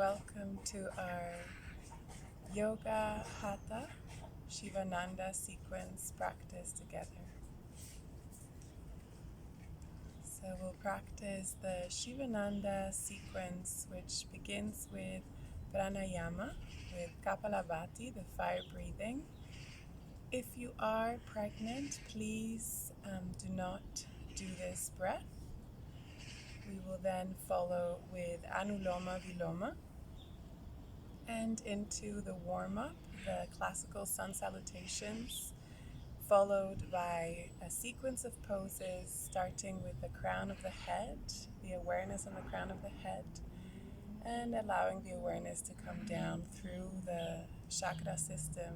welcome to our Yoga Hatha Sivananda sequence practice together. So we'll practice the Sivananda sequence, which begins with pranayama, with Kapalabhati, the fire breathing. If you are pregnant, please do not do this breath. We will then follow with Anuloma Viloma and into the warm-up, the classical sun salutations, followed by a sequence of poses starting with the crown of the head, the awareness on the crown of the head, and allowing the awareness to come down through the chakra system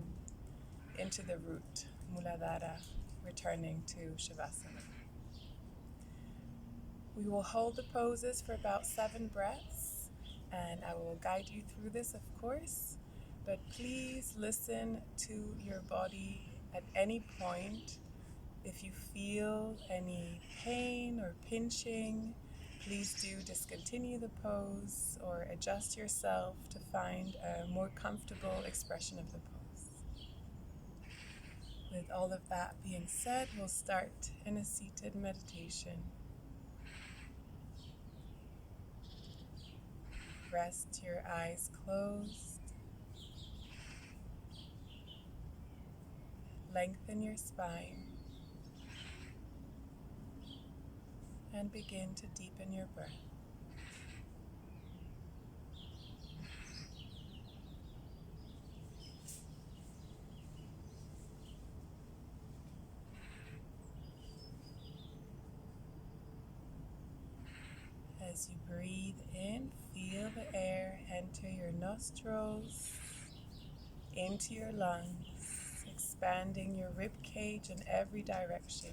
into the root, Muladhara, returning to Shavasana. We will hold the poses for about 7 breaths, and I will guide you through this, of course, but please listen to your body at any point. If you feel any pain or pinching, please do discontinue the pose or adjust yourself to find a more comfortable expression of the pose. With all of that being said, we'll start in a seated meditation. Rest your eyes closed. Lengthen your spine. And begin to deepen your breath. As you breathe in, feel the air enter your nostrils, into your lungs, expanding your rib cage in every direction.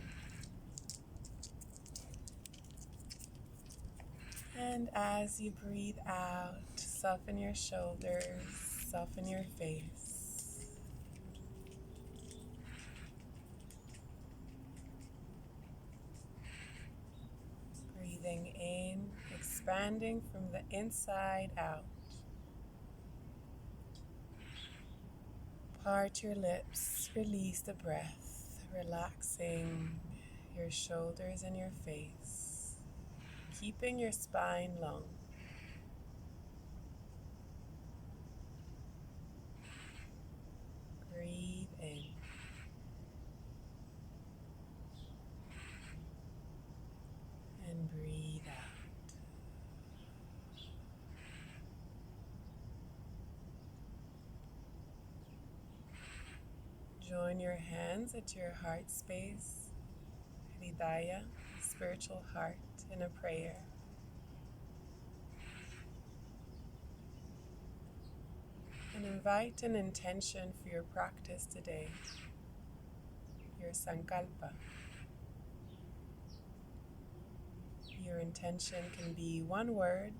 And as you breathe out, soften your shoulders, soften your face. Breathing in, expanding from the inside out. Part your lips, release the breath, relaxing your shoulders and your face, keeping your spine long. Breathe in. And breathe out. Join your hands at your heart space, Hridaya, spiritual heart, in a prayer. And invite an intention for your practice today, your sankalpa. Your intention can be one word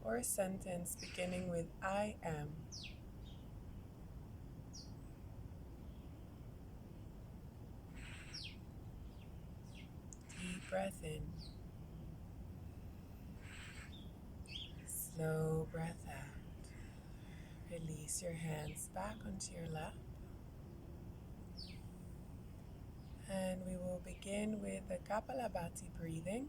or a sentence beginning with I am. Deep breath in. Slow breath out. Release your hands back onto your lap. And we will begin with the Kapalabhati breathing.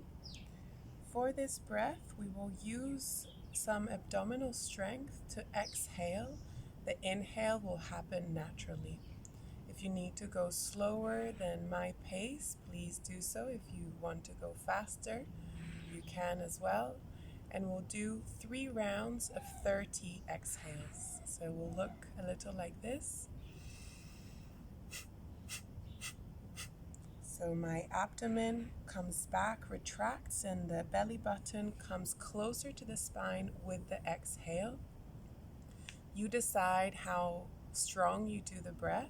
For this breath, we will use some abdominal strength to exhale. The inhale will happen naturally. If you need to go slower than my pace, please do so. If you want to go faster, you can as well. And we'll do 3 rounds of 30 exhales. So we'll look a little like this. So my abdomen comes back, retracts, and the belly button comes closer to the spine with the exhale. You decide how strong you do the breath,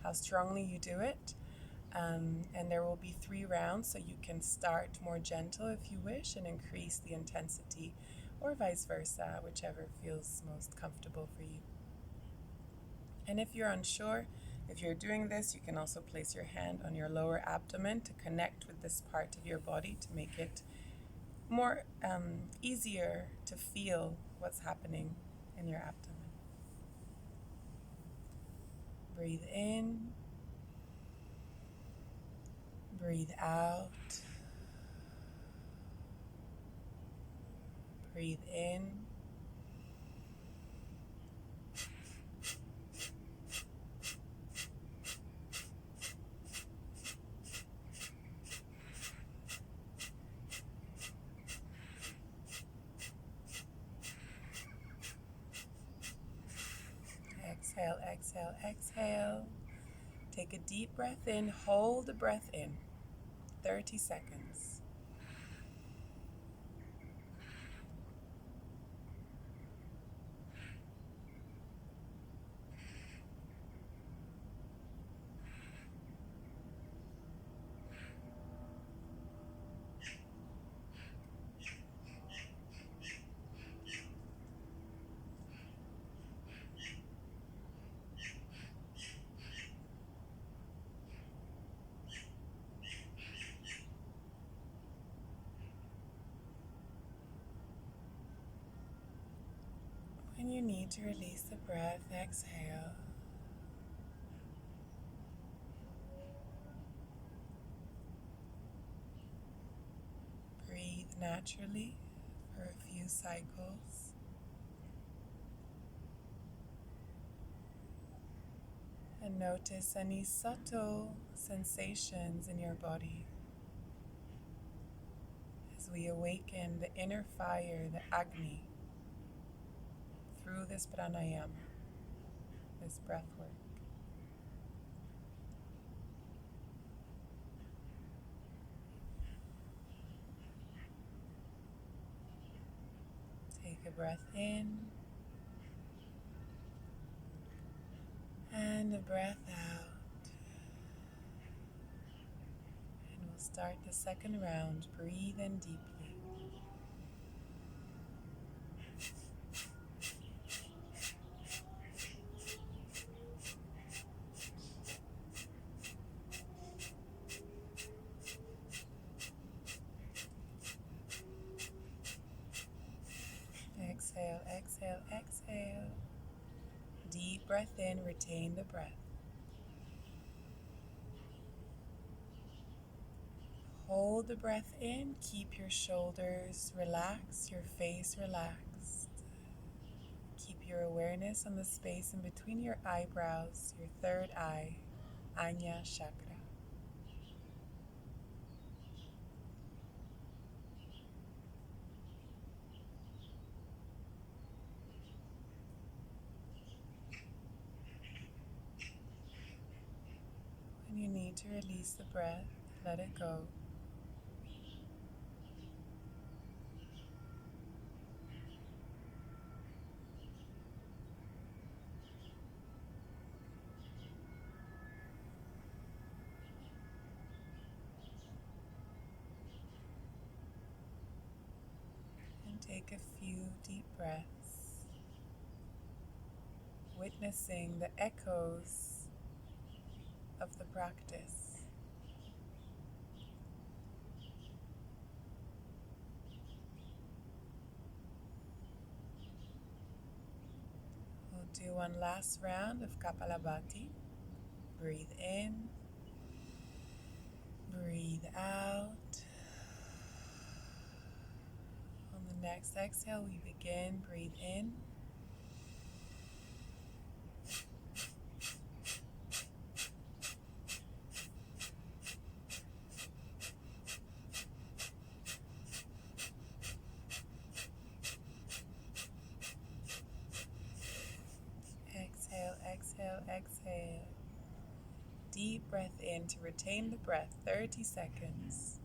how strongly you do it. And there will be 3 rounds, so you can start more gentle if you wish and increase the intensity, or vice versa, whichever feels most comfortable for you. And if you're unsure, if you're doing this, you can also place your hand on your lower abdomen to connect with this part of your body to make it more easier to feel what's happening in your abdomen. Breathe in, breathe out, breathe in, exhale, exhale, exhale. Take a deep breath in, hold the breath in, 30 seconds. When you need to release the breath, exhale. Breathe naturally for a few cycles. And notice any subtle sensations in your body as we awaken the inner fire, the Agni, through this pranayama, this breath work. Take a breath in and a breath out. And we'll start the second round. Breathe in deeply. Exhale, exhale, exhale. Deep breath in, retain the breath. Hold the breath in, keep your shoulders relaxed, your face relaxed. Keep your awareness on the space in between your eyebrows, your third eye, Ajna chakra. When you need to release the breath, let it go. And take a few deep breaths, witnessing the echoes of the practice. We'll do one last round of Kapalabhati. Breathe in, breathe out. On the next exhale, we begin. Breathe in. Exhale, exhale, exhale. Deep breath in to retain the breath, 30 seconds.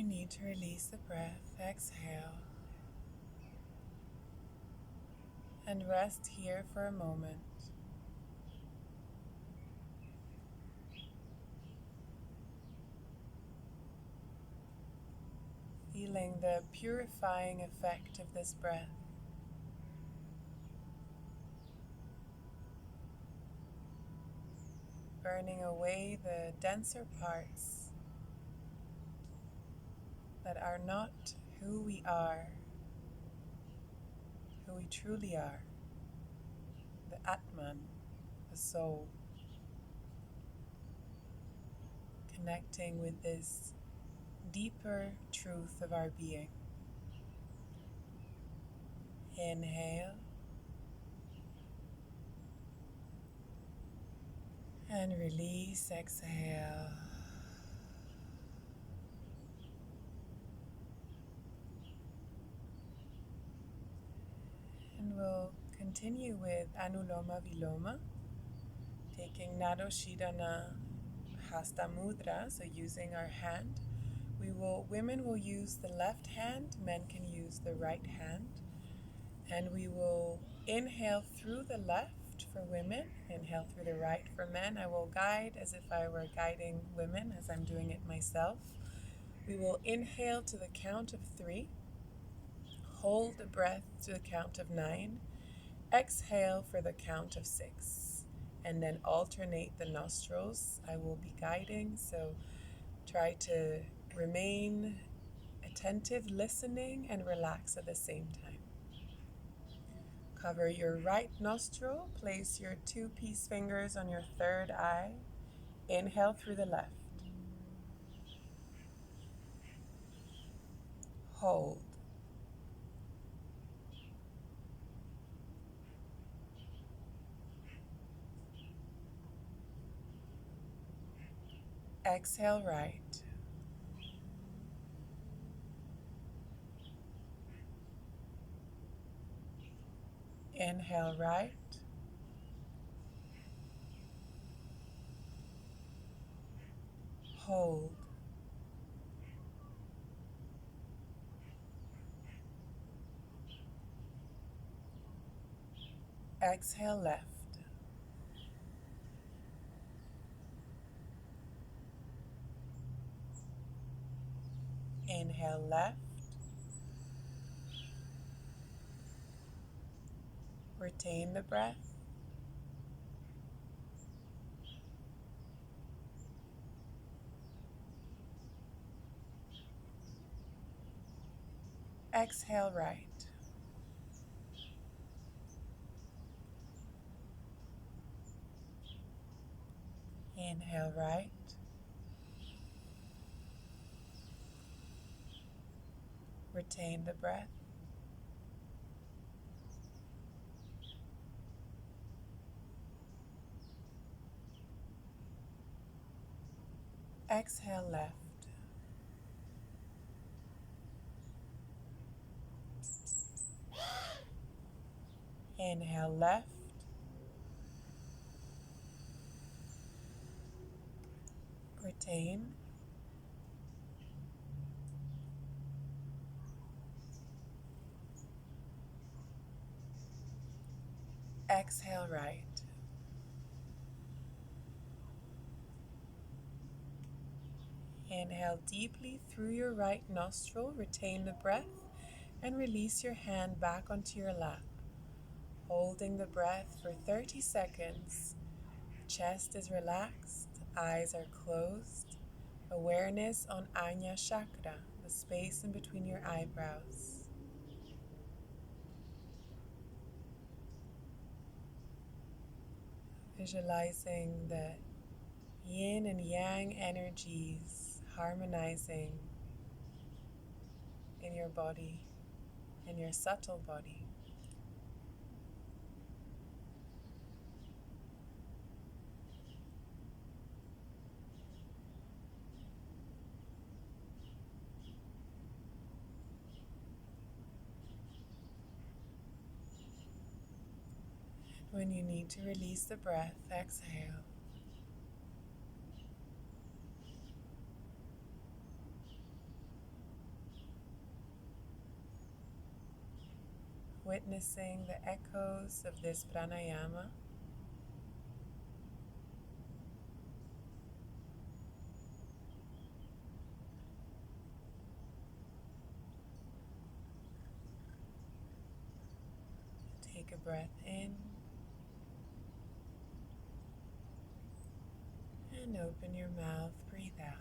you need to release the breath, exhale and rest here for a moment. Feeling the purifying effect of this breath. Burning away the denser parts that are not who we are, who we truly are, the Atman, the soul. Connecting with this deeper truth of our being. Inhale and release, exhale. And we'll continue with Anuloma Viloma, taking Nado Shidana Hasta Mudra, so using our hand. Women will use the left hand, men can use the right hand. And we will inhale through the left for women, inhale through the right for men. I will guide as if I were guiding women as I'm doing it myself. We will inhale to the count of 3, hold the breath to the count of 9, exhale for the count of 6, and then alternate the nostrils. I will be guiding, so try to remain attentive, listening, and relax at the same time. Cover your right nostril, place your 2 peace fingers on your third eye. Inhale through the left. Hold. Exhale right. Inhale right. Hold. Exhale left. Inhale left. Retain the breath. Exhale right. Inhale right. Retain the breath. Exhale left. Inhale left. Retain. Exhale right. Inhale deeply through your right nostril, retain the breath, and release your hand back onto your lap. Holding the breath for 30 seconds. Chest is relaxed, eyes are closed. Awareness on Ajna Chakra, the space in between your eyebrows. Visualizing the yin and yang energies harmonizing in your body, in your subtle body. When you need to release the breath, exhale. witnessing the echoes of this pranayama. Take a breath in and open your mouth, breathe out.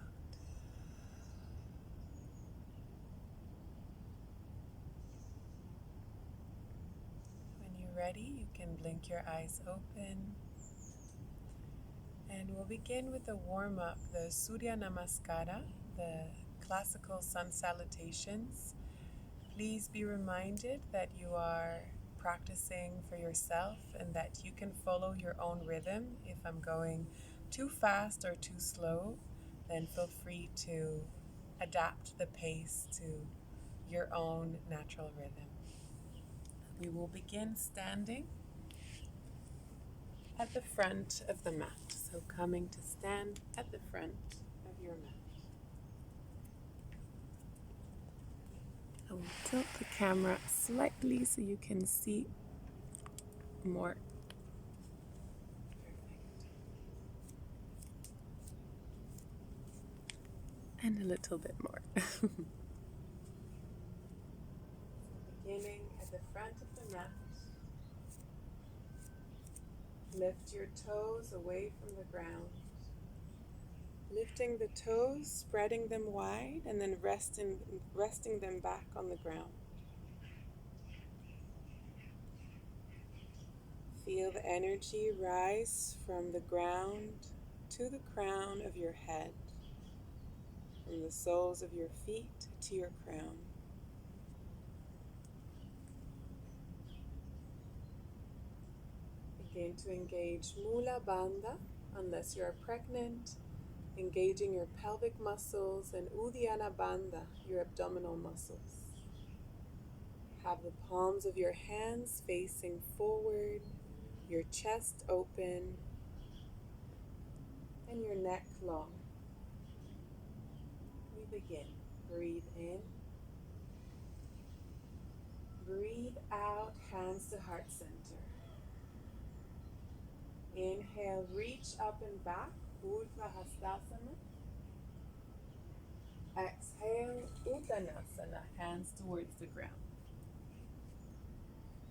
When you're ready, you can blink your eyes open. And we'll begin with the warm-up, the Surya Namaskara, the classical sun salutations. Please be reminded that you are practicing for yourself and that you can follow your own rhythm. If I'm going too fast or too slow, then feel free to adapt the pace to your own natural rhythm. We will begin standing at the front of the mat. So coming to stand at the front of your mat. I will tilt the camera slightly so you can see more. Perfect. And a little bit more. Beginning at the front of the mat. Lift your toes away from the ground. Lifting the toes, spreading them wide, and then resting them back on the ground. Feel the energy rise from the ground to the crown of your head, from the soles of your feet to your crown. Begin to engage Mula Bandha, unless you are pregnant, engaging your pelvic muscles, and Uddiyana Bandha, your abdominal muscles. Have the palms of your hands facing forward, your chest open, and your neck long. We begin. Breathe in. Breathe out, hands to heart center. Inhale, reach up and back, Urdhva Hastasana. Exhale, Uttanasana, hands towards the ground.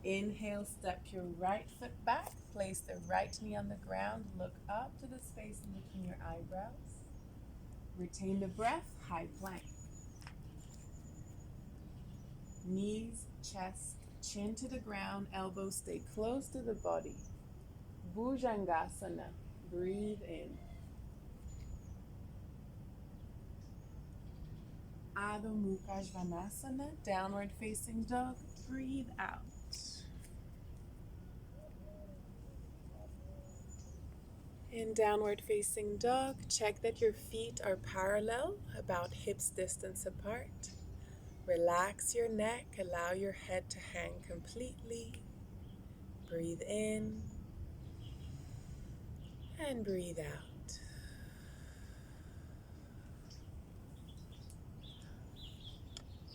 Inhale, step your right foot back, place the right knee on the ground, look up to the space in between your eyebrows. Retain the breath, high plank. Knees, chest, chin to the ground, elbows stay close to the body. Bhujangasana, breathe in. Adho Mukha Svanasana, downward facing dog, breathe out. In downward facing dog, check that your feet are parallel, about hips distance apart. Relax your neck, allow your head to hang completely. Breathe in and breathe out.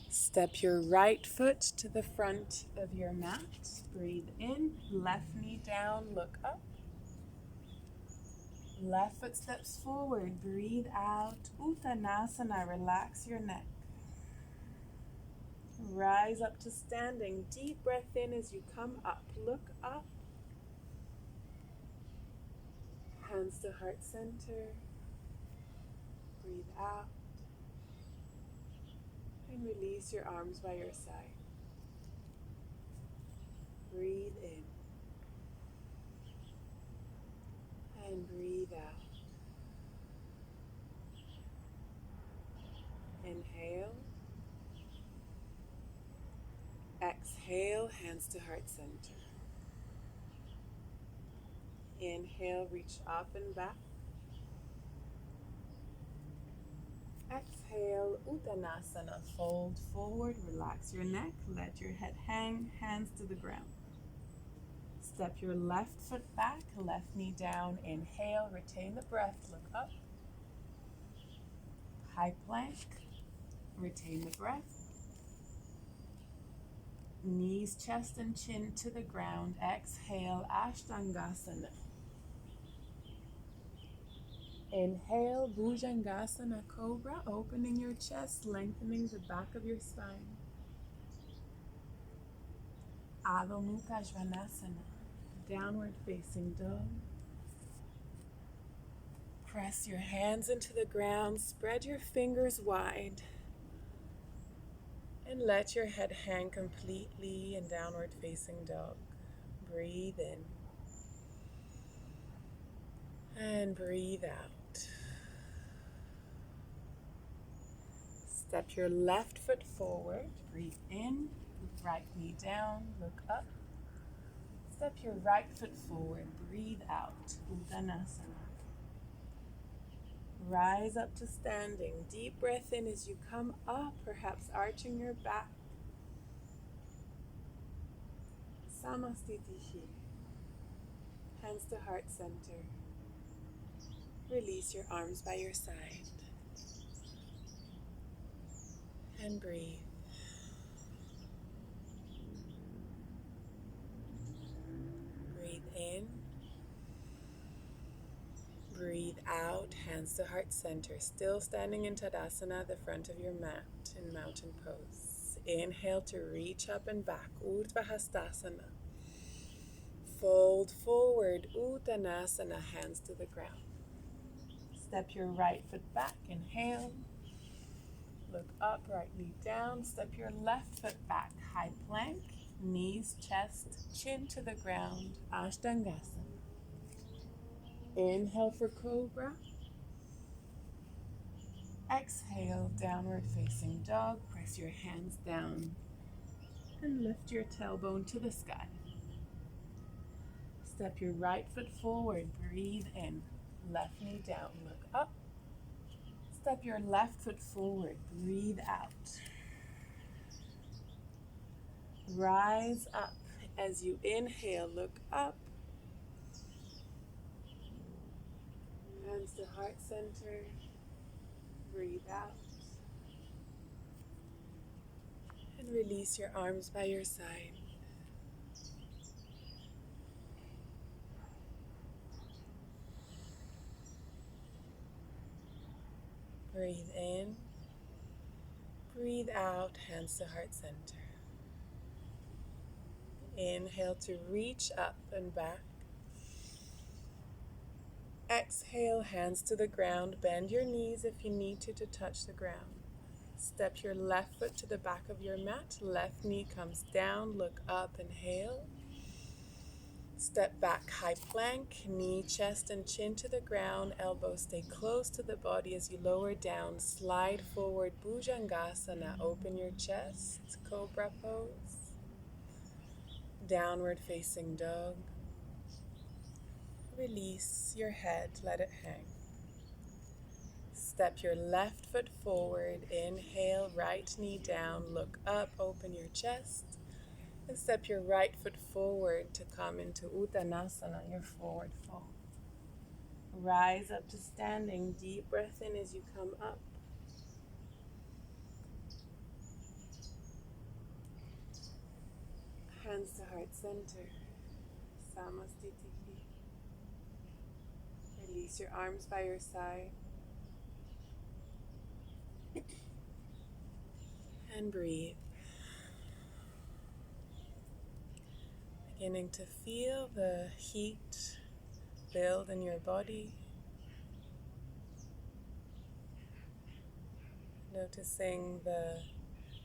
Step your right foot to the front of your mat. Breathe in, left knee down, look up. Left foot steps forward, breathe out. Uttanasana, relax your neck. Rise up to standing. Deep breath in as you come up. Look up. Hands to heart center. Breathe out. And release your arms by your side. Breathe in. And breathe out. Inhale. Exhale, hands to heart center. Inhale, reach up and back. Exhale, Uttanasana, fold forward, relax your neck, let your head hang, hands to the ground. Step your left foot back, left knee down, inhale, retain the breath, look up. High plank, retain the breath. Knees, chest, and chin to the ground. Exhale, Ashtangasana. Inhale, Bhujangasana Cobra, opening your chest, lengthening the back of your spine. Adho Mukha Svanasana, downward facing dog. Press your hands into the ground, spread your fingers wide, and let your head hang completely in downward facing dog. Breathe in and breathe out. Step your left foot forward, breathe in, right knee down, look up. Step your right foot forward, breathe out, Uttanasana. Rise up to standing, deep breath in as you come up, perhaps arching your back. Samastitihi, hands to heart center. Release your arms by your side. And breathe. Breathe in. Breathe out, hands to heart center. Still standing in Tadasana, the front of your mat in mountain pose. Inhale to reach up and back, Urdhva Hastasana. Fold forward, Uttanasana, hands to the ground. Step your right foot back, inhale. Look up, right knee down. Step your left foot back, high plank. Knees, chest, chin to the ground, Ashtangasana. Inhale for Cobra. Exhale, downward facing dog. Press your hands down and lift your tailbone to the sky. Step your right foot forward, breathe in. Left knee down, look up. Step your left foot forward, breathe out. Rise up. As you inhale, look up. Hands to heart center. Breathe out. And release your arms by your side. Breathe in. Breathe out, hands to heart center. Inhale to reach up and back. Exhale, hands to the ground. Bend your knees if you need to touch the ground. Step your left foot to the back of your mat. Left knee comes down. Look up, inhale. Step back, high plank. Knee, chest, and chin to the ground. Elbows stay close to the body as you lower down. Slide forward, Bhujangasana. Open your chest, Cobra pose. Downward facing dog. Release your head, let it hang. Step your left foot forward, inhale, right knee down, look up, open your chest, and step your right foot forward to come into Uttanasana, your forward fold. Rise up to standing, deep breath in as you come up. Hands to heart center, Samastitihi. Release your arms by your side. And breathe. Beginning to feel the heat build in your body. Noticing the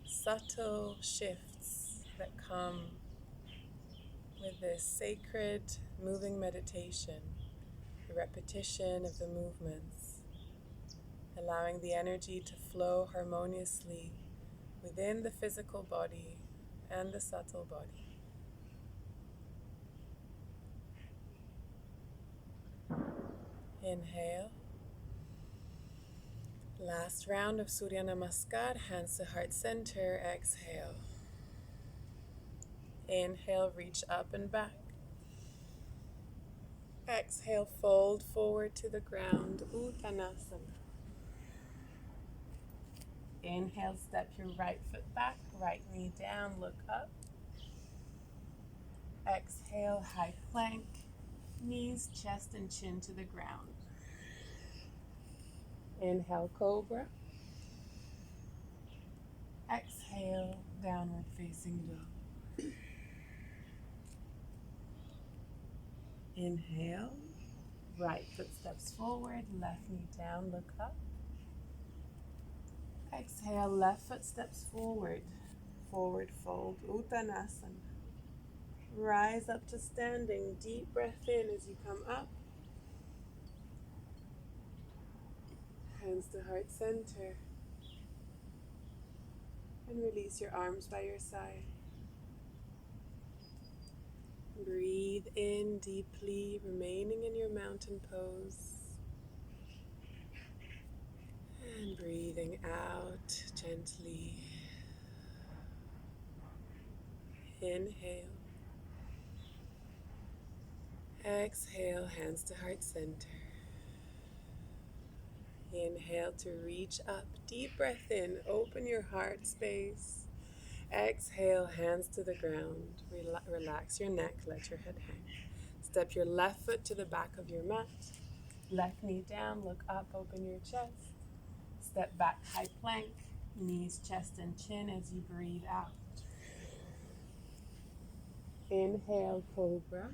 subtle shifts that come with this sacred moving meditation, the repetition of the movements, allowing the energy to flow harmoniously within the physical body and the subtle body. Inhale. Last round of Surya Namaskar, hands to heart center, exhale. Inhale, reach up and back. Exhale, fold forward to the ground, Uttanasana. Inhale, step your right foot back, right knee down, look up. Exhale, high plank, knees, chest, and chin to the ground. Inhale, cobra. Exhale, downward facing dog. Inhale, right foot steps forward, left knee down, look up. Exhale, left foot steps forward, forward fold, Uttanasana. Rise up to standing, deep breath in as you come up. Hands to heart center. And release your arms by your side. Breathe in deeply, remaining in your mountain pose. And breathing out gently. Inhale. Exhale, hands to heart center. Inhale to reach up. Deep breath in, open your heart space. Exhale, hands to the ground. Relax your neck, let your head hang. Step your left foot to the back of your mat. Left knee down, look up, open your chest. Step back, high plank. Knees, chest, and chin as you breathe out. Inhale, cobra.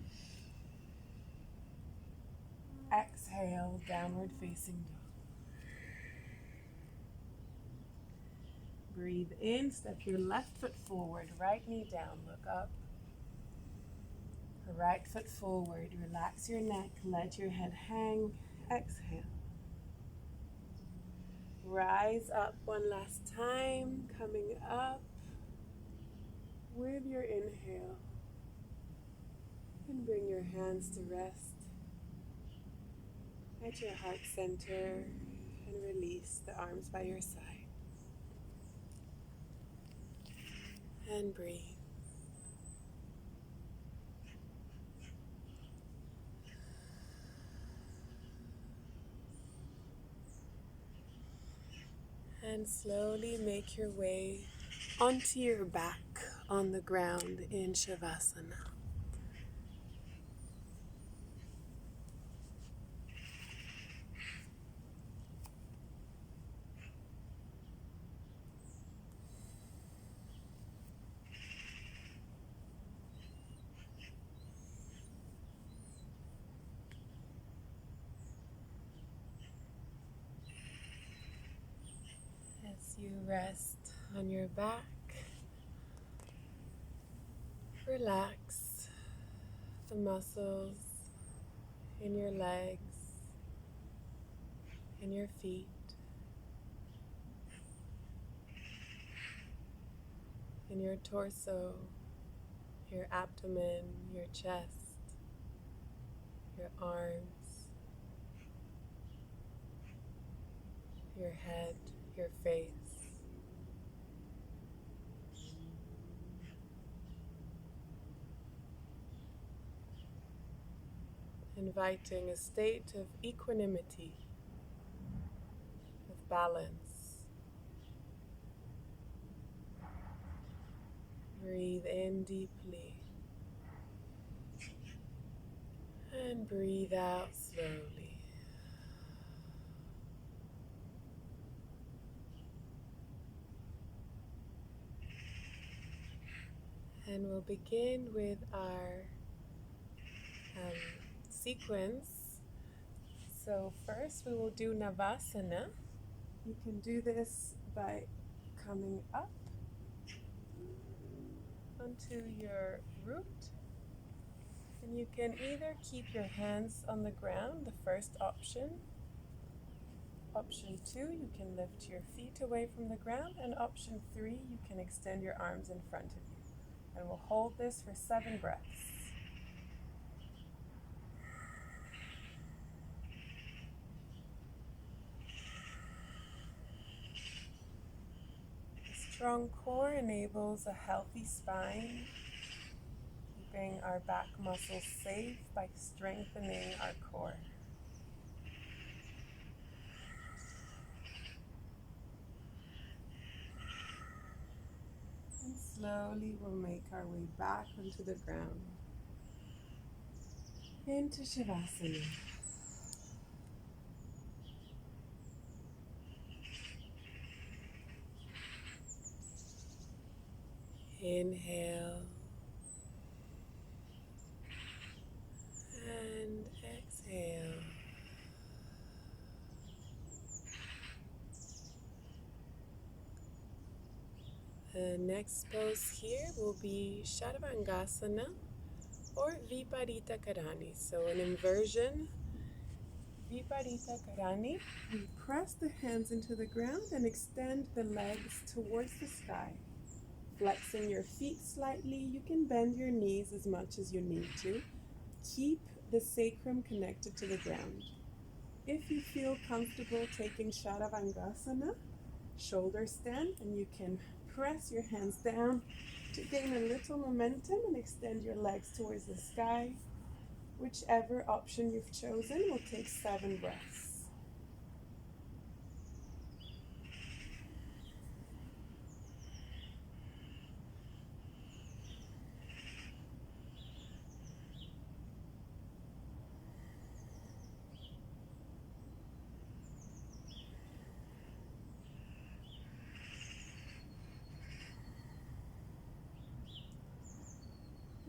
Exhale, downward facing dog. Breathe in, step your left foot forward, right knee down, look up. Right foot forward, relax your neck, let your head hang. Exhale. Rise up one last time, coming up with your inhale. And bring your hands to rest at your heart center and release the arms by your side. And breathe. And slowly make your way onto your back on the ground in Shavasana. As you rest on your back, relax the muscles in your legs, in your feet, in your torso, your abdomen, your chest, your arms, your head, your face. Inviting a state of equanimity, of balance. Breathe in deeply and breathe out slowly. And we'll begin with our sequence. So first we will do Navasana. You can do this by coming up onto your root. And you can either keep your hands on the ground, the first option. Option 2, you can lift your feet away from the ground. And option 3, you can extend your arms in front of you. And we'll hold this for 7 breaths. A strong core enables a healthy spine, keeping our back muscles safe by strengthening our core. And slowly we'll make our way back onto the ground. into Shavasana. Inhale and exhale. The next pose here will be Chaturanga or Viparita Karani. So an inversion, Viparita Karani. We press the hands into the ground and extend the legs towards the sky. Flexing your feet slightly, you can bend your knees as much as you need to. Keep the sacrum connected to the ground. If you feel comfortable taking Chaturanga, shoulder stand, and you can press your hands down to gain a little momentum and extend your legs towards the sky. Whichever option you've chosen will take 7 breaths.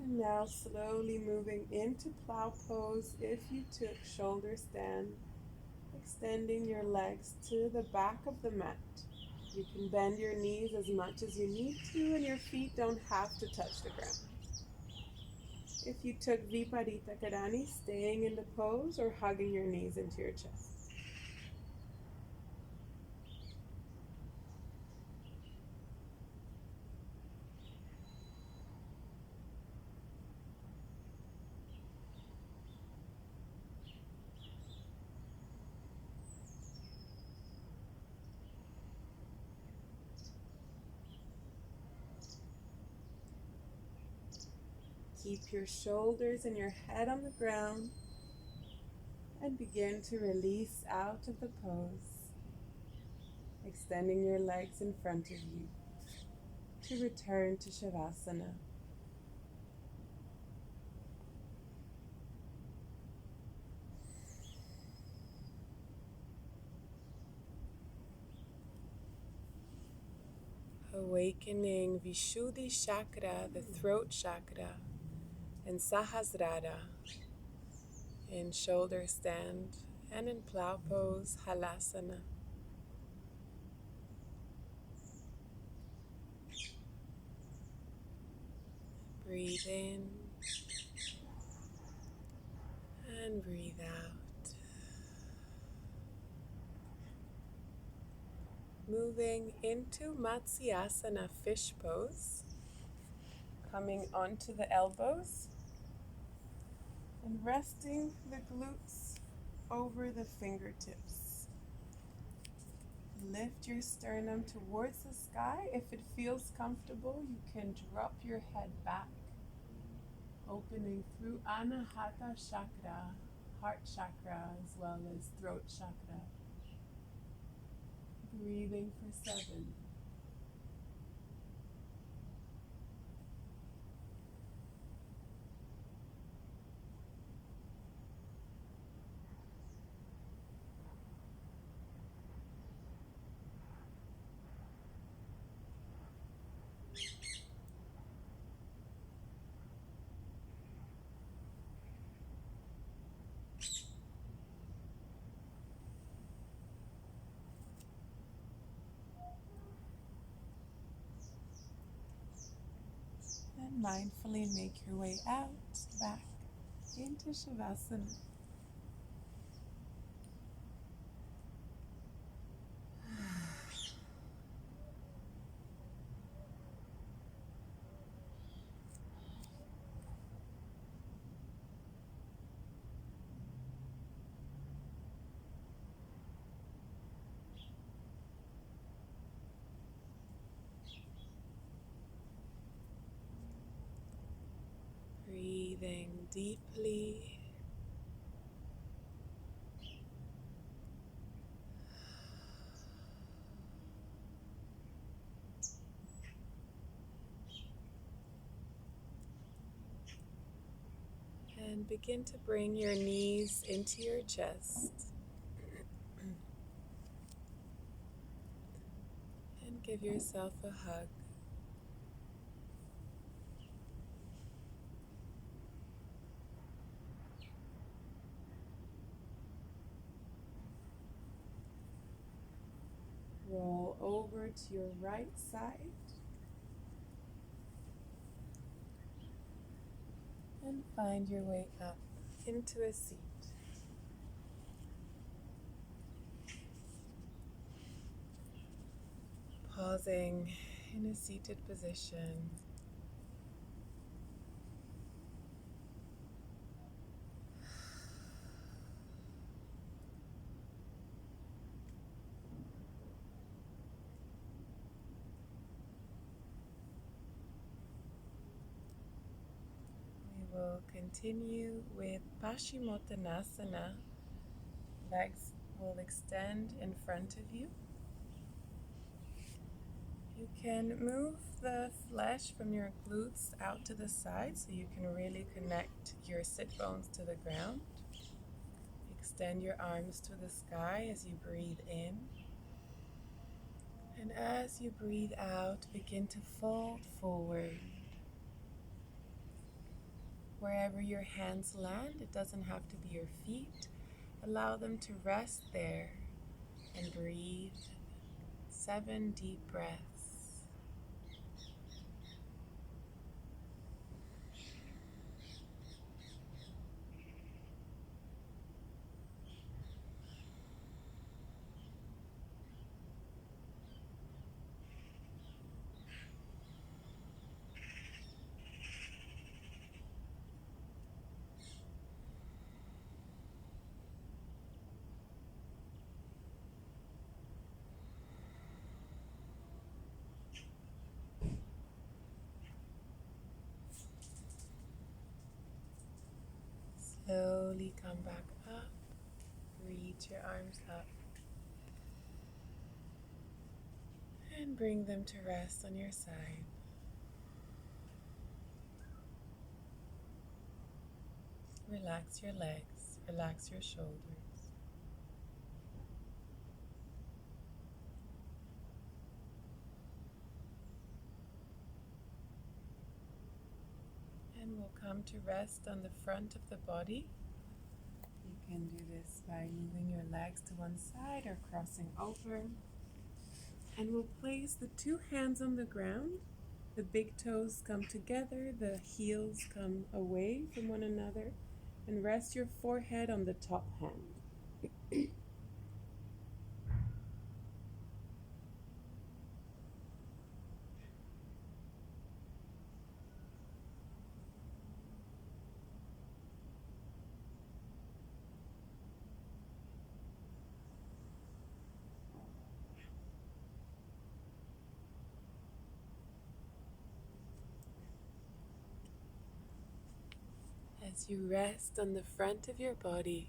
And now slowly moving into plow pose if you took shoulder stand, extending your legs to the back of the mat. You can bend your knees as much as you need to, and your feet don't have to touch the ground. If you took Viparita Karani, staying in the pose or hugging your knees into your chest. Keep your shoulders and your head on the ground and begin to release out of the pose, extending your legs in front of you to return to Shavasana. Awakening Vishuddhi Chakra, the throat chakra, and Sahasrara in shoulder stand and in plow pose, Halasana. Breathe in and breathe out. Moving into Matsyasana, fish pose. Coming onto the elbows and resting the glutes over the fingertips. Lift your sternum towards the sky. If it feels comfortable, you can drop your head back, opening through Anahata Chakra, heart chakra, as well as throat chakra. Breathing for 7. And mindfully make your way out, back into Shavasana. Breathing deeply. And begin to bring your knees into your chest. And give yourself a hug. Roll over to your right side. And find your way up into a seat. Pausing in a seated position. We will continue with Paschimottanasana. Legs will extend in front of you. You can move the flesh from your glutes out to the side so you can really connect your sit bones to the ground. Extend your arms to the sky as you breathe in. And as you breathe out, begin to fold forward. Wherever your hands land, it doesn't have to be your feet. Allow them to rest there and breathe 7 deep breaths. Slowly come back up. Reach your arms up. And bring them to rest on your side. Relax your legs. Relax your shoulders. And we'll come to rest on the front of the body. You can do this by moving your legs to one side or crossing over. And we'll place the 2 hands on the ground. The big toes come together, the heels come away from one another, and rest your forehead on the top hand. As you rest on the front of your body,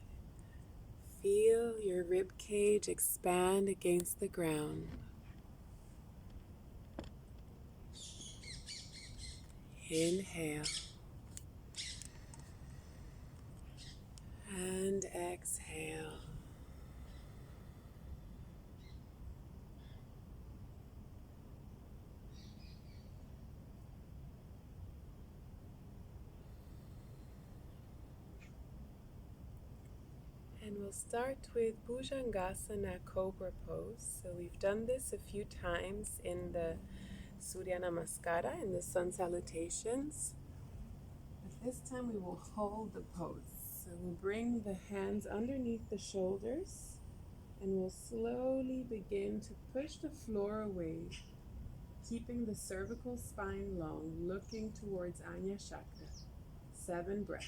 feel your rib cage expand against the ground. Inhale and exhale. And we'll start with Bhujangasana Cobra Pose. So we've done this a few times in the Surya Namaskara, in the Sun Salutations. But this time we will hold the pose. So we'll bring the hands underneath the shoulders and we'll slowly begin to push the floor away, keeping the cervical spine long, looking towards Anya Chakra. 7 breaths.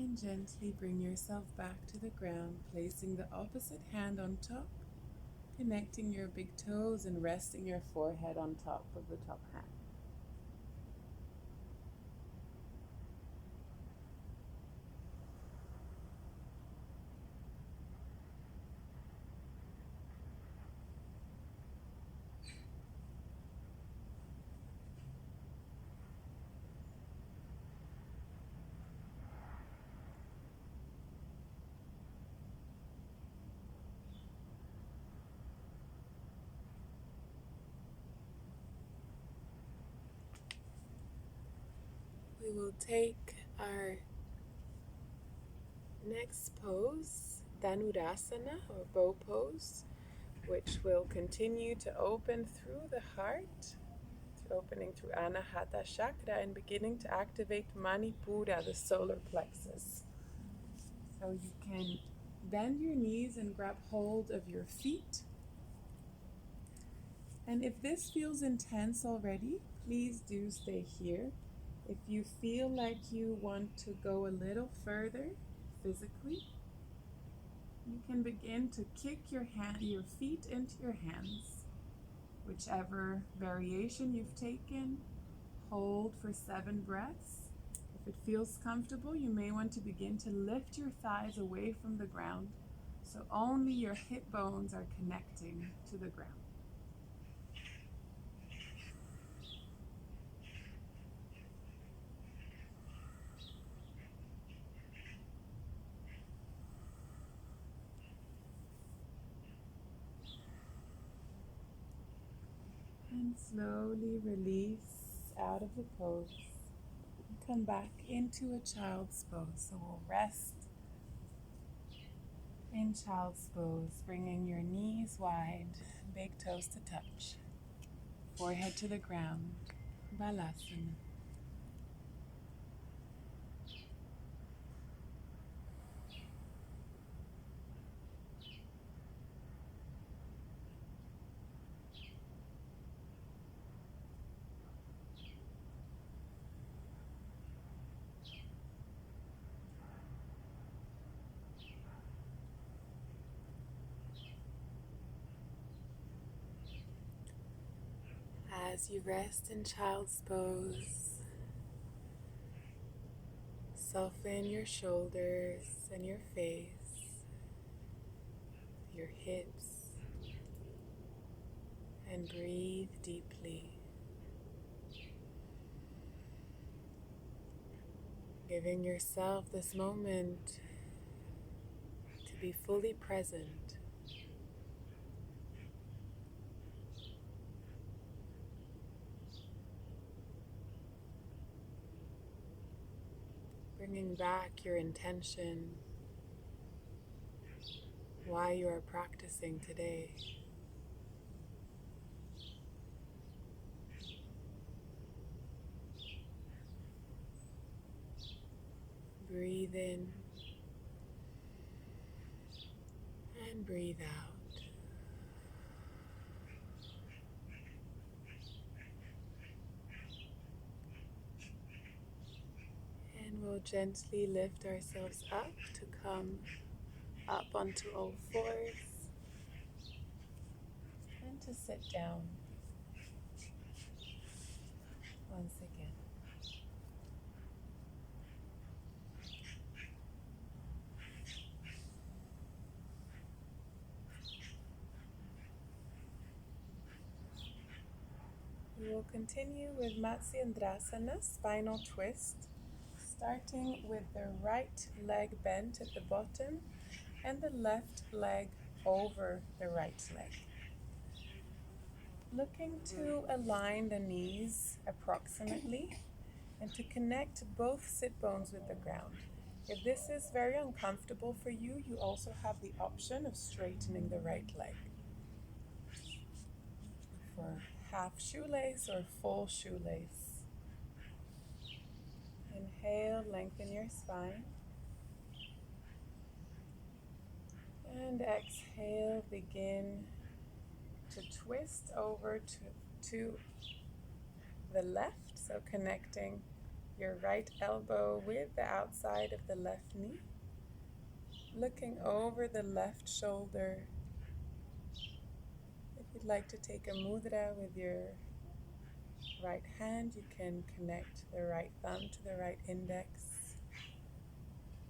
And gently bring yourself back to the ground, placing the opposite hand on top, connecting your big toes and resting your forehead on top of the top hand. We will take our next pose, Dhanurasana or bow pose, which will continue to open through the heart, opening through Anahata Chakra and beginning to activate Manipura, the solar plexus. So you can bend your knees and grab hold of your feet. And if this feels intense already, please do stay here. If you feel like you want to go a little further physically, you can begin to kick your feet into your hands. Whichever variation you've taken, hold for 7 breaths. If it feels comfortable, you may want to begin to lift your thighs away from the ground, so only your hip bones are connecting to the ground. And slowly release out of the pose. Come back into a child's pose. So we'll rest in child's pose, bringing your knees wide, big toes to touch, forehead to the ground, Balasana. As you rest in child's pose, soften your shoulders and your face, your hips, and breathe deeply, giving yourself this moment to be fully present. Bringing back your intention, why you are practicing today. Breathe in and breathe out. And we'll gently lift ourselves up to come up onto all fours and to sit down once again. We will continue with Matsyendrasana, spinal twist, starting with the right leg bent at the bottom and the left leg over the right leg. Looking to align the knees approximately and to connect both sit bones with the ground. If this is very uncomfortable for you, you also have the option of straightening the right leg for half shoelace or full shoelace. Inhale, lengthen your spine. And exhale, begin to twist over to the left, so connecting your right elbow with the outside of the left knee, looking over the left shoulder. If you'd like to take a mudra with your right hand, you can connect the right thumb to the right index.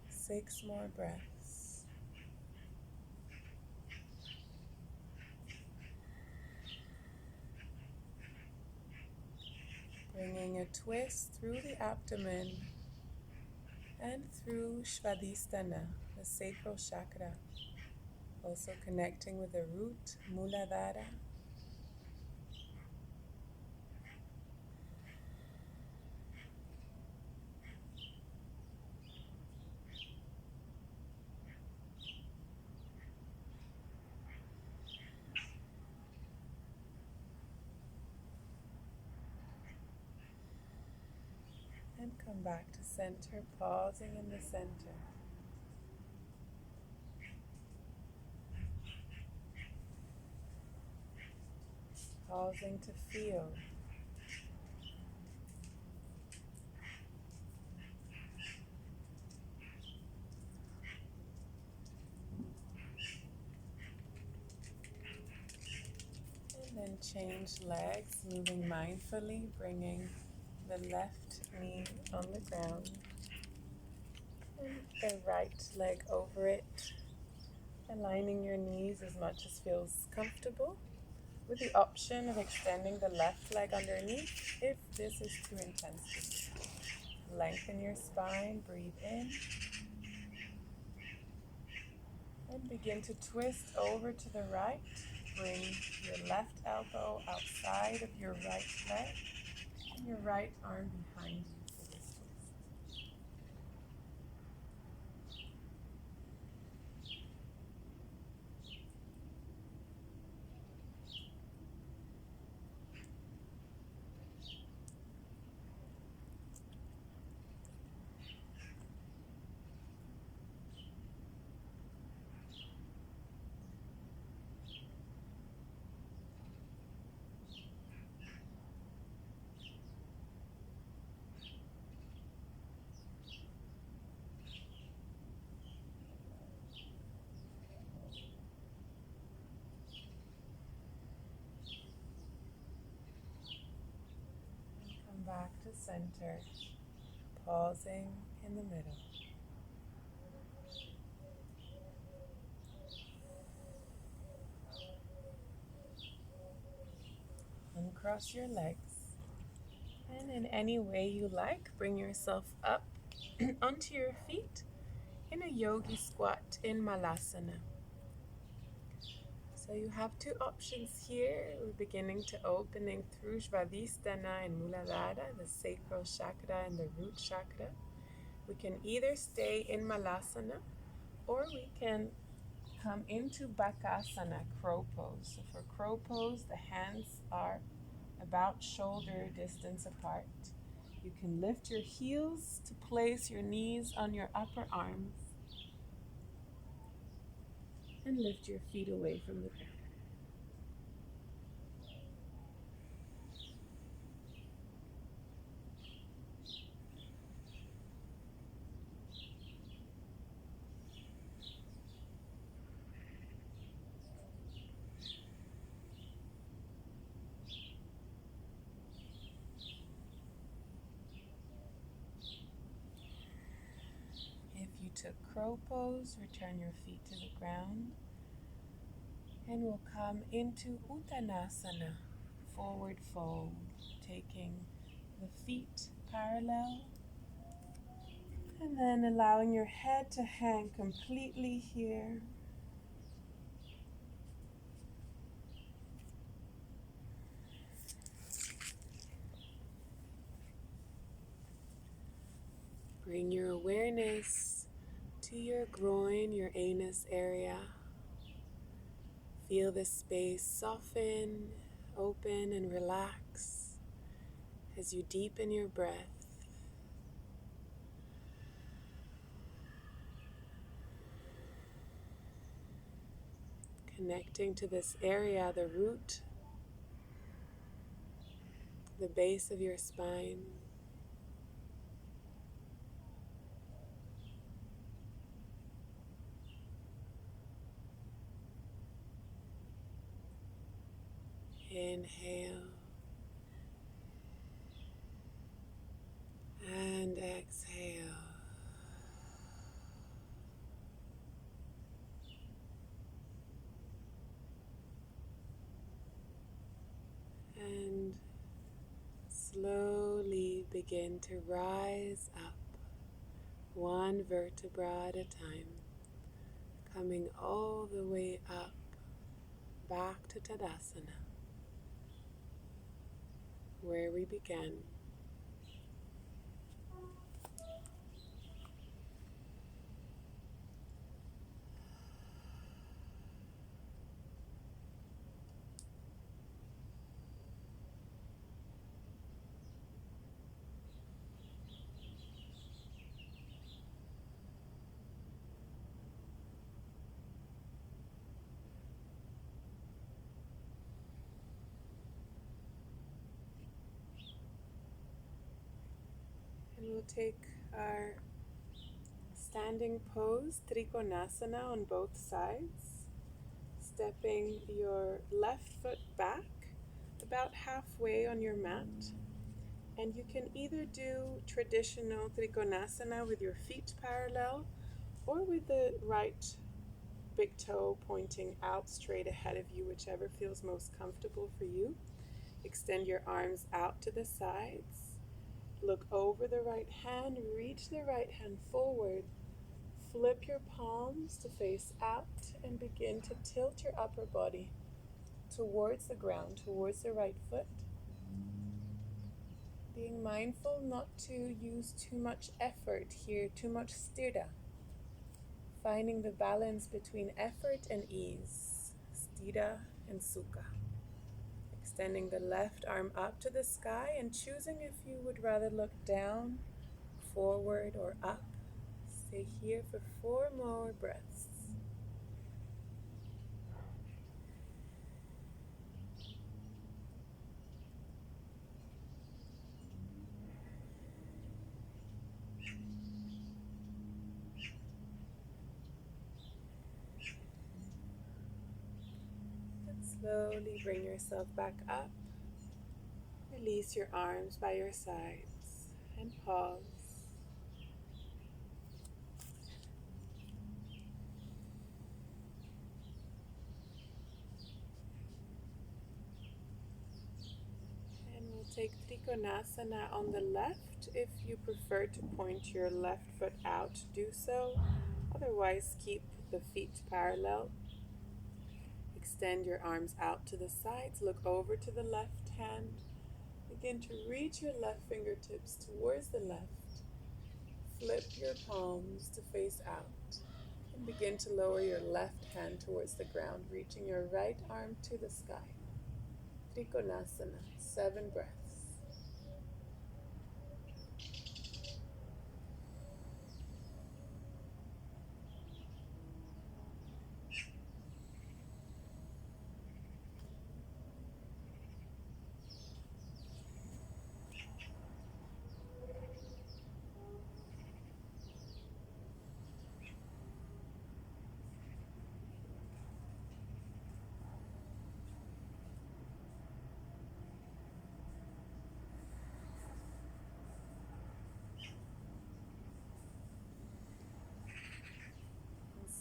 6 more breaths. Bringing a twist through the abdomen and through Svadhisthana, the sacral chakra. Also connecting with the root, Muladhara. And come back to center, pausing in the center. Pausing to feel. And then change legs, moving mindfully, bringing the left knee on the ground and the right leg over it, aligning your knees as much as feels comfortable, with the option of extending the left leg underneath if this is too intense. Lengthen your spine, breathe in, and begin to twist over to the right. Bring your left elbow outside of your right leg and your right arm behind you for this twist. Come back to center, pausing in the middle. Uncross your legs, and in any way you like, bring yourself up onto your feet in a yogi squat in Malasana. So you have two options here. We're beginning to opening through Svadhisthana and Muladhara, the sacral chakra and the root chakra. We can either stay in Malasana or we can come into Bakasana, crow pose. So for crow pose, the hands are about shoulder distance apart. You can lift your heels to place your knees on your upper arms and lift your feet away from the ground. If you took crow pose, return your feet to the ground. And we'll come into Uttanasana, forward fold, taking the feet parallel. And then allowing your head to hang completely here. Bring your awareness to your groin, your anus area. Feel this space soften, open, and relax as you deepen your breath. Connecting to this area, the root, the base of your spine. Inhale and exhale. And slowly begin to rise up, one vertebra at a time, coming all the way up back to Tadasana, where we began. And we'll take our standing pose, Trikonasana, on both sides, stepping your left foot back about halfway on your mat. And you can either do traditional Trikonasana with your feet parallel or with the right big toe pointing out straight ahead of you, whichever feels most comfortable for you. Extend your arms out to the sides. Look over the right hand, reach the right hand forward. Flip your palms to face out and begin to tilt your upper body towards the ground, towards the right foot. Being mindful not to use too much effort here, too much sthira. Finding the balance between effort and ease, sthira and sukha. Extending the left arm up to the sky and choosing if you would rather look down, forward, or up. Stay here for 4 more breaths. And slowly bring yourself back up. Release your arms by your sides and pause. And we'll take Trikonasana on the left. If you prefer to point your left foot out, do so. Otherwise, keep the feet parallel. Extend your arms out to the sides. Look over to the left hand. Begin to reach your left fingertips towards the left. Flip your palms to face out. And begin to lower your left hand towards the ground, reaching your right arm to the sky. Trikonasana, 7 breaths.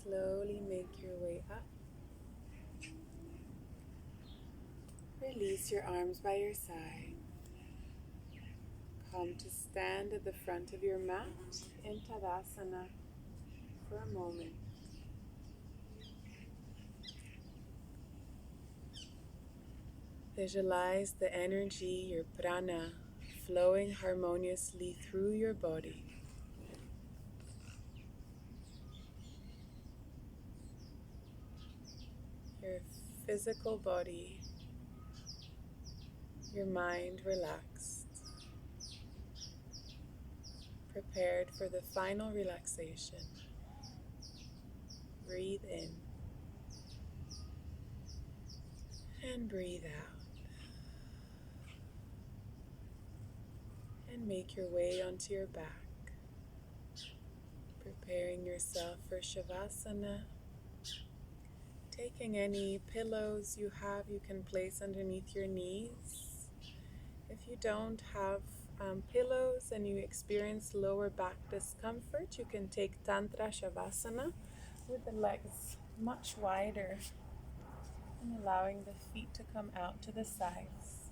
Slowly make your way up. Release your arms by your side. Come to stand at the front of your mat in Tadasana for a moment. Visualize the energy, your prana, flowing harmoniously through your body. Your physical body, your mind relaxed, prepared for the final relaxation. Breathe in and breathe out. And make your way onto your back, preparing yourself for Shavasana. Taking any pillows you have, you can place underneath your knees. If you don't have pillows and you experience lower back discomfort, you can take Tantra Shavasana with the legs much wider and allowing the feet to come out to the sides.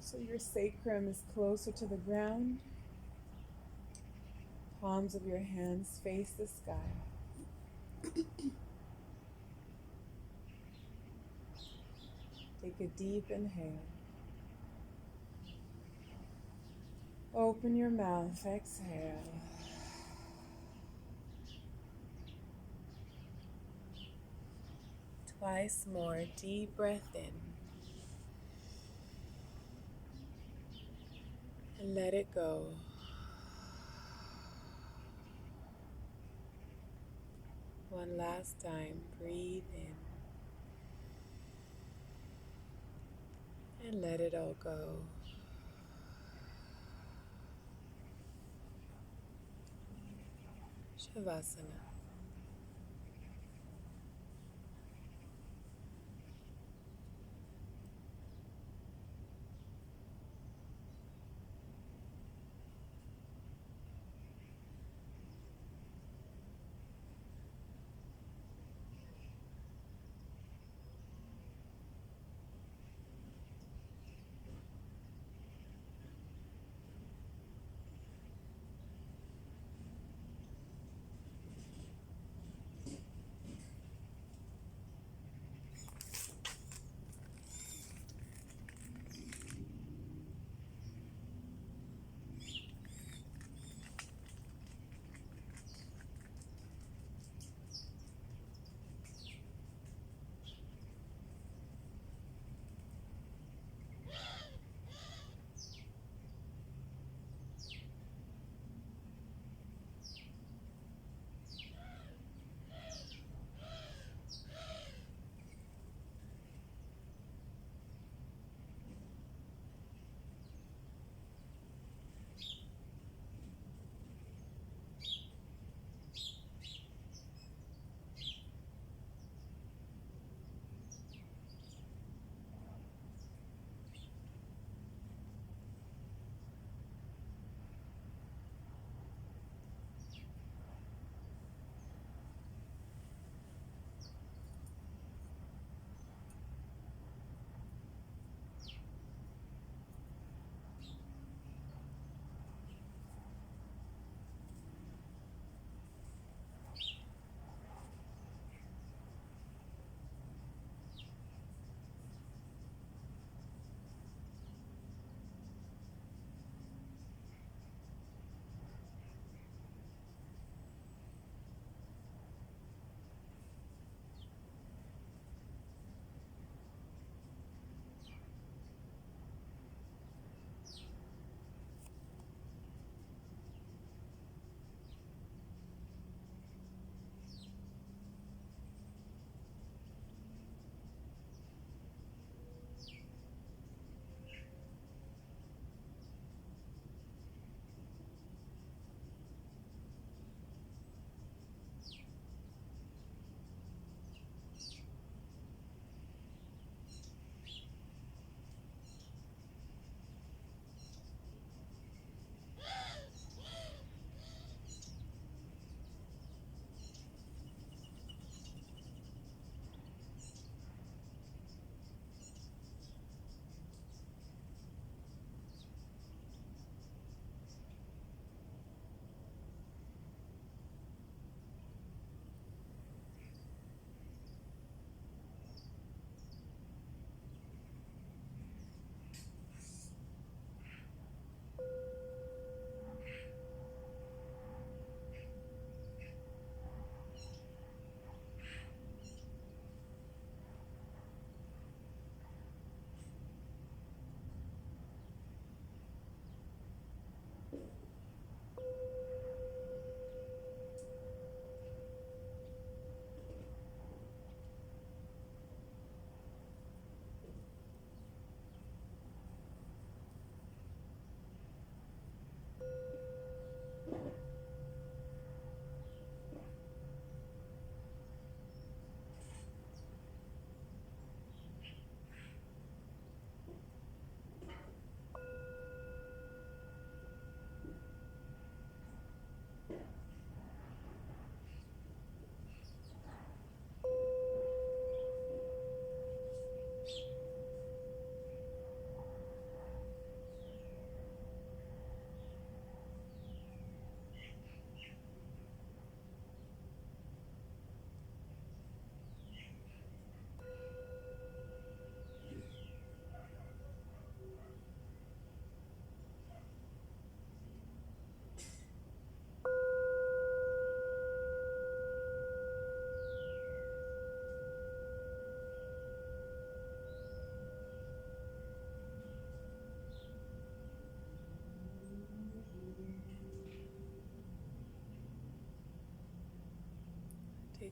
So your sacrum is closer to the ground. Palms of your hands face the sky. Take a deep inhale. Open your mouth, exhale. Twice more, deep breath in. And let it go. One last time, breathe in. And let it all go. Shavasana.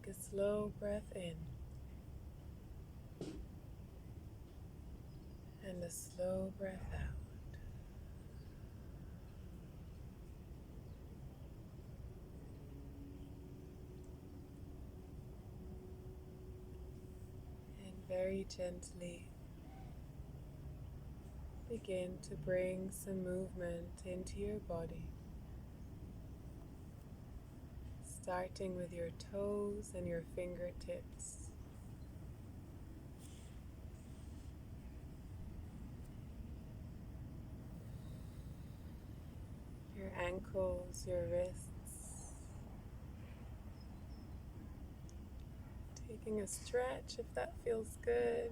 Take a slow breath in and a slow breath out. And very gently begin to bring some movement into your body, starting with your toes and your fingertips. Your ankles, your wrists. Taking a stretch if that feels good.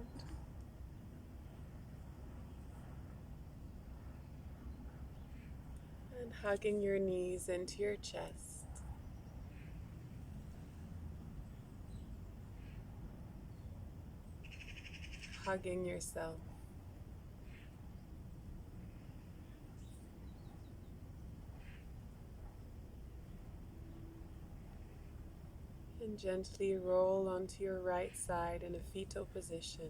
And hugging your knees into your chest. Hugging yourself. And gently roll onto your right side in a fetal position.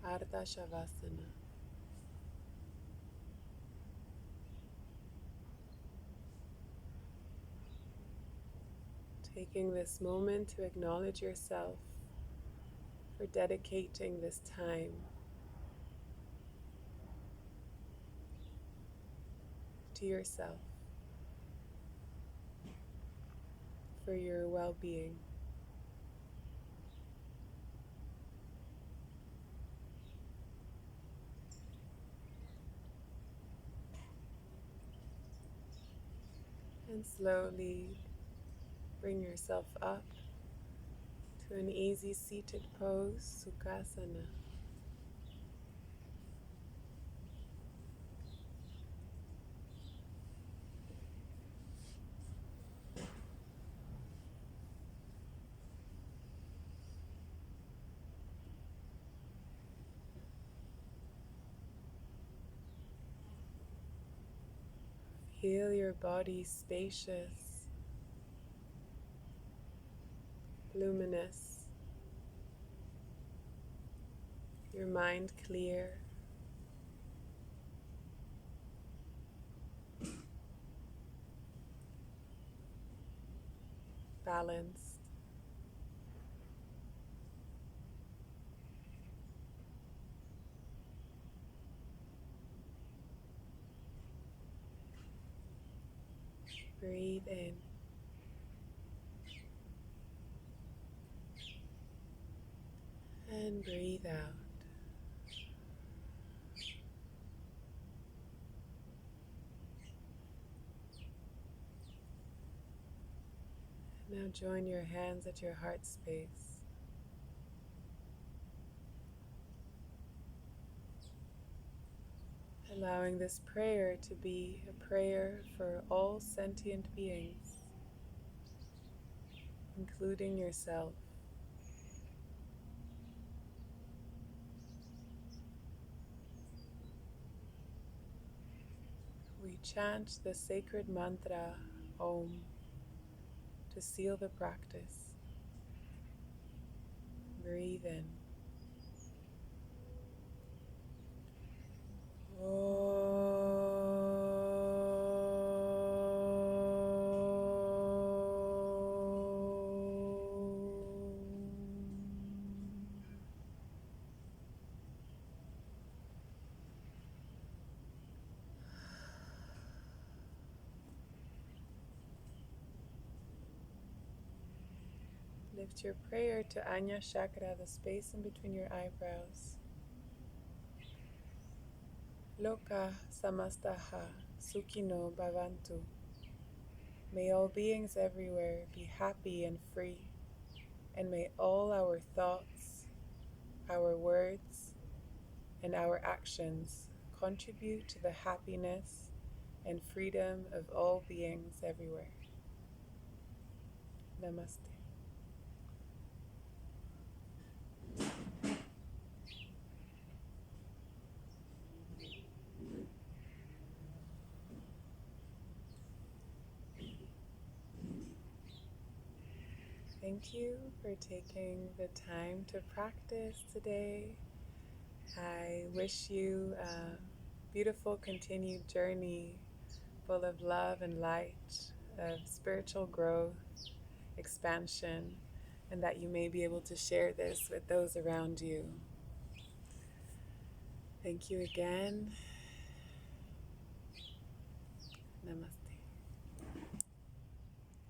Ardha Shavasana. Taking this moment to acknowledge yourself for dedicating this time to yourself, for your well-being. And slowly bring yourself up to an easy seated pose, Sukhasana. Feel your body spacious, luminous, your mind clear, balanced. Breathe in. And breathe out. Now join your hands at your heart space. Allowing this prayer to be a prayer for all sentient beings, including yourself. We chant the sacred mantra Om to seal the practice. Breathe in. Lift your prayer to Anya Chakra, the space in between your eyebrows. Loka samastaha sukhino bhavantu. May all beings everywhere be happy and free, and may all our thoughts, our words, and our actions contribute to the happiness and freedom of all beings everywhere. Namaste. Thank you for taking the time to practice today. I wish you a beautiful continued journey full of love and light, of spiritual growth, expansion, and that you may be able to share this with those around you. Thank you again,